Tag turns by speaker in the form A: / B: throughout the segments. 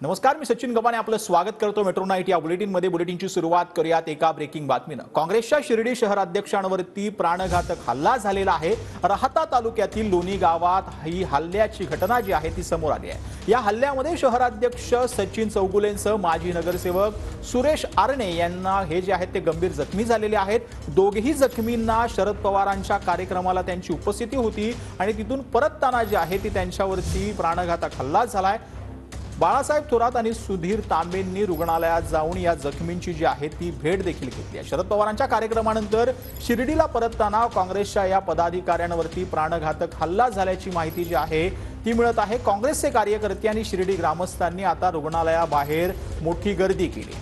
A: नमस्कार, मी सचिन गव्हाणे आपलं स्वागत करतो मेट्रो नाईट या बुलेटिनमध्ये। बुलेटिनची सुरुवात करूयात एका ब्रेकिंग बातमीनं। काँग्रेसच्या शिर्डी शहराध्यक्षांवरती प्राणघातक हल्ला झालेला आहे। राहता तालुक्यातील लोणी गावात ही हल्ल्याची घटना जी आहे ती समोर आली आहे। या हल्ल्यामध्ये शहराध्यक्ष सचिन चौगुलेंसह माजी नगरसेवक सुरेश आरणे यांना हे जे आहेत ते गंभीर जखमी झालेले आहेत। दोघेही जखमींना शरद पवारांच्या कार्यक्रमाला त्यांची उपस्थिती होती आणि तिथून परतताना जे आहे ती त्यांच्यावरती प्राणघातक हल्ला झालाय। बाळासाहेब थोरात आणि सुधीर तांबेंनी रुग्णालयात जाऊन या जखमींची जी आहे ती भेट देखील घेतली आहे। शरद पवारांच्या कार्यक्रमानंतर शिर्डीला परतताना काँग्रेसच्या या पदाधिकाऱ्यांवरती प्राणघातक हल्ला झाल्याची माहिती जी आहे ती मिळत आहे। काँग्रेसचे कार्यकर्ते आणि शिर्डी ग्रामस्थांनी आता रुग्णालयाबाहेर मोठी गर्दी केली।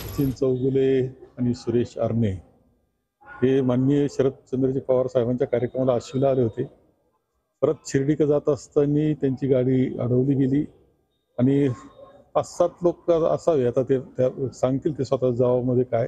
B: सचिन चौगुले आणि सुरेश आरणे हे माननीय शरदचंद्रजी पवार साहेबांच्या कार्यक्रमाला आशिवला आले होते। परत शिर्डीकडे जात असताना त्यांची गाडी अडवली गेली आणि 5-7 लोक असावे, आता ते सांगतील ते स्वतः जबाबामध्ये काय,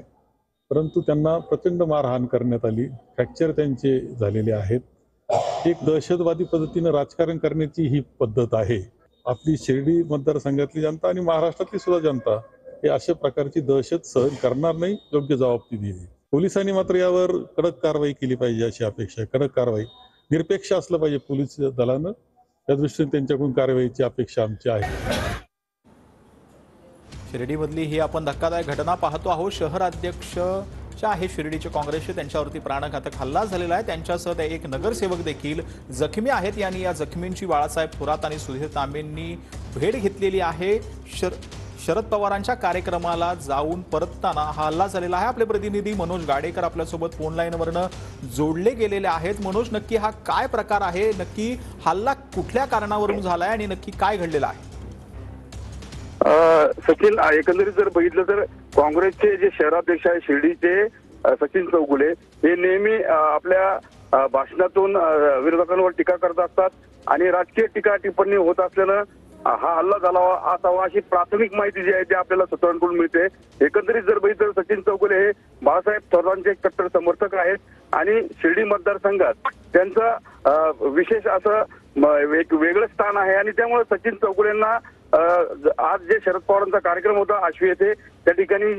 B: परंतु त्यांना प्रचंड मारहाण करण्यात आली। फ्रॅक्चर त्यांचे झालेले आहेत। एक दहशतवादी पद्धतीने राजकारण करण्याची ही पद्धत आहे। आपली शिर्डी मतदारसंघातली जनता आणि महाराष्ट्रातली सुद्धा जनता हे अशा प्रकारची दहशत सहन करणार नाही, योग्य जबाब ती दिली। पोलिसांनी मात्र यावर कडक कारवाई केली पाहिजे अशी अपेक्षा आहे। कडक कारवाई, निरपेक्ष असलं पाहिजे पोलीस दलानं, त्या दृष्टीने त्यांच्याकडून कारवाईची अपेक्षा आमची आहे।
A: शिर्डीमधली ही आपण धक्कादायक घटना पाहतो आहोत। शहराध्यक्ष आहे शिर्डीचे काँग्रेसचे, त्यांच्यावरती प्राणघातक हल्ला झालेला आहे। त्यांच्यासह एक नगरसेवक देखील जखमी आहेत। यांनी या जखमींची बाळासाहेब थोरात आणि सुधीर तांबेंनी भेट घेतलेली आहे। शरद पवारांच्या कार्यक्रमाला जाऊन परतताना हा हल्ला झालेला आहे। आपले प्रतिनिधी मनोज गाडेकर आपल्यासोबत फोन लाईनवरनं जोडले गेलेले आहेत। मनोज, नक्की हा काय प्रकार आहे? नक्की हल्ला कुठल्या कारणावरून झालाय आणि नक्की काय घडलेलं आहे?
C: सचिन, एकंदरीत जर बघितलं तर काँग्रेसचे जे शहराध्यक्ष आहे शिर्डीचे सचिन चौगुले हे नेहमी आपल्या भाषणातून विरोधकांवर टीका करत असतात आणि राजकीय टीका टिप्पणी होत असल्यानं हा हल्ला झाला असावा अशी प्राथमिक माहिती जी आहे ती आपल्याला सूत्रांकडून मिळते। एकंदरीत जर बघितलं तर सचिन चौगुले हे बाळासाहेब थोरातांचे एक कट्टर समर्थक आहेत आणि शिर्डी मतदारसंघात त्यांचं विशेष असं एक वेगळं स्थान आहे आणि त्यामुळे सचिन चौगुलेंना आज जे शरद पवारांचा कार्यक्रम होता आश्वी येथे, त्या ठिकाणी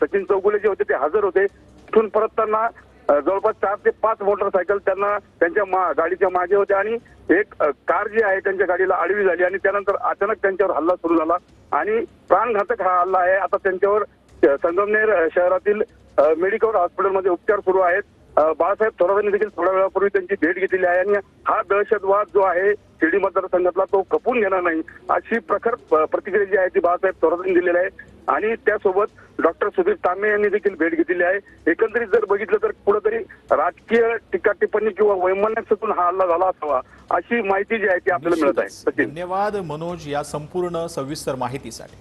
C: सचिन चौगुले जे होते ते हजर होते। तिथून परतताना जवळपास 4 ते 5 मोटरसायकल त्यांना त्यांच्या गाडीच्या मागे होत्या आणि एक कार जी आहे त्यांच्या गाडीला आडवी झाली आणि त्यानंतर अचानक त्यांच्यावर हल्ला सुरू झाला आणि प्राणघातक हा हल्ला आहे। आता त्यांच्यावर संगमनेर शहरातील मेडिकल हॉस्पिटलमध्ये उपचार सुरू आहेत। बाळासाहेब थोरातांनी देखील थोड्या वेळापूर्वी त्यांची भेट घेतलेली आहे आणि हा दहशतवाद जो आहे शिर्डी मतदारसंघातला तो खपून घेणार नाही अशी प्रखर प्रतिक्रिया जी आहे ती बाळासाहेब थोरातांनी दिलेली आहे आणि त्यासोबत डॉक्टर सुधीर तांबे यांनी देखील भेट घेतलेली आहे। एकंदरीत जर बघितलं तर कुठेतरी राजकीय टीका टिप्पणी किंवा वैमनस्यातून हा हल्ला झाला असावा अशी माहिती जी आहे ती आपल्याला मिळत आहे।
A: धन्यवाद मनोज या संपूर्ण सविस्तर माहितीसाठी।